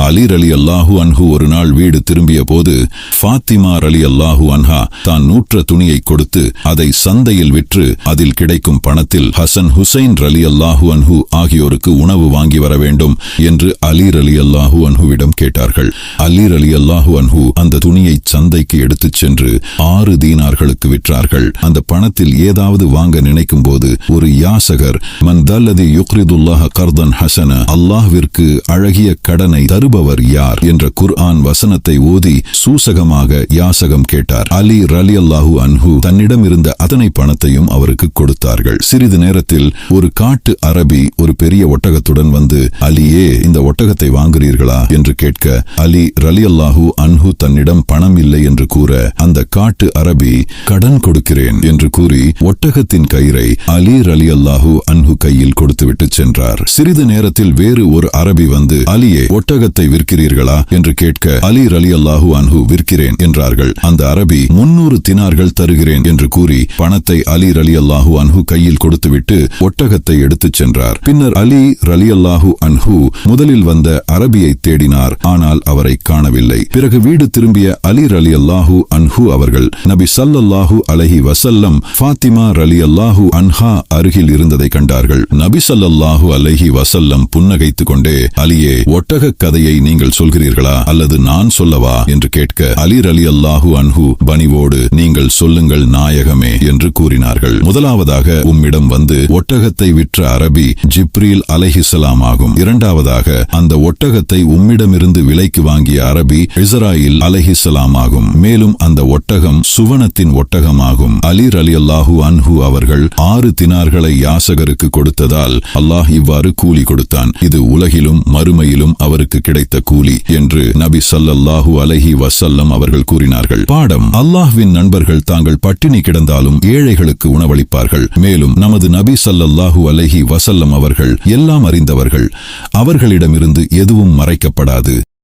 அலி ரலியல்லாஹு அன்ஹு ஒரு நாள் வீடு திரும்பிய போது ஃபாத்திமா ரலியல்லாஹு அன்ஹா தான் நூற்ற துணியை கொடுத்து அதை சந்தையில் விற்று அதில் கிடைக்கும் பணத்தில் ஹசன் ஹுசைன் ரலியல்லாஹு அன்ஹு ஆகியோருக்கு உணவு வாங்கி வர வேண்டும் என்று அலி ரலியல்லாஹு அன்ஹுவிடம் கேட்டார்கள். அலி ரலியல்லாஹு அன்ஹு அந்த துணியை சந்தைக்கு எடுத்துச் சென்று 6 தீனார்களுக்கு விற்றார்கள். அந்த பணத்தில் ஏதாவது வாங்க நினைக்கும் போது ஒரு யாசகர் மன் தல்லதி யுக்ரிதுல்லாஹ கர்தன் ஹசன, அல்லாஹ்விற்கு அழகிய கடனை தருபவர் யார் என்ற குர்ஆன் வசனத்தை ஓதி சூசகமாக யாசகம் கேட்டார். அலி ரலியல்லாஹு அன்ஹு தன்னிடம் இருந்த அத்தனை பணத்தையும் அவருக்கு கொடுத்தார்கள். சிறிது நேரத்தில் ஒரு காட்டு அரபி ஒரு பெரிய ஒட்டகத்துடன் வந்து, அலியே, இந்த ஒட்டகத்தை வாங்குறீர்களா என்று கேட்க, அலி ரலியல்லாஹு அன்ஹு தன்னிடம் பணம் இல்லை என்று கூற, அந்த காட்டு அரபி கடன் கொடுக்கிறேன் என்று கூறி ஒட்டகத்தின் கயிறை அலி ரலியல்லாஹு அன்ஹு கையில் கொடுத்துவிட்டு சென்றார். சிறிது நேரத்தில் வேறு ஒரு அரபி வந்து, அலியே, ஒட்டகத்தை விற்கிறீர்களா என்று கேட்க, அலி ரலியல்லாஹு அன்ஹு விற்கிறேன் என்றார்கள். அந்த அரபி 300 தினார்கள் தருகிறேன் என்று கூறி பணத்தை அலி ரலியல்லாஹு அன்ஹு கையில் கொடுத்துவிட்டு ஒட்டகத்தை எடுத்துச் சென்றார். பின்னர் அலி ரலியல்லாஹு அன்ஹு முதலில் வந்த அரபியை தேடினார். ஆனால் அவரை காணவில்லை. பிறகு வீடு திரும்பிய அலி ரலியல்லாஹு அன்ஹு அவர்கள் நபி ஸல்லல்லாஹு அலைஹி வஸல்லம் ஃபாத்திமா ரலியல்லாஹு அன்ஹா அருகில் இருந்ததை கண்டார்கள். நபி ஸல்லல்லாஹு அலைஹி வஸல்லம் புன்னகைத்துக் கொண்டே, அலியே, ஒட்டக கதையை நீங்கள் சொல்கிறீர்களா அல்லது நான் சொல்லவா என்று கேட்க, அலி ரலியல்லாஹு அன்ஹு பணிவோடு, நீங்கள் சொல்லுங்கள் நாயகமே என்று கூறினார்கள். முதலாவதாக உம்மிடம் வந்து ஒட்டகத்தை விற்ற அரபி ஜிப்ரீல் அலைஹிஸ்ஸலாம் ஆகும். இரண்டாவதாக அந்த ஒட்டகத்தை உம்மிடமிருந்து விலைக்கு வாங்கிய அரபி இஸ்ராயில் அலைஹிஸ்ஸலாம் ஆகும். மேலும் அந்த ஒட்டகம் சுவனத்தின் ஒட்டகமாகும். அலி ரலியல்லாஹு அன்ஹு அவர்கள் 6 தினார்களை யாசகருக்கு கொடுத்ததால் அல்லாஹ் இவ்வாறு கூலி கொடுத்தான். இது உலகிலும் மறுமையிலும் அவருக்கு கிடைத்த கூலி என்று நபி ஸல்லல்லாஹு அலைஹி வஸல்லம் அவர்கள் கூறினார்கள். பாடம்: அல்லாஹ்வின் நண்பர்கள் தாங்கள் பட்டினி கிடந்தாலும் ஏழைகளுக்கு உணவளிப்பார்கள். மேலும் நமது நபி ஸல்லல்லாஹு அலைஹி வஸல்லம் அவர்கள் எல்லாம் அறிந்தவர்கள். அவர்களிடமிருந்து எதுவும் மறைக்கப்படாது.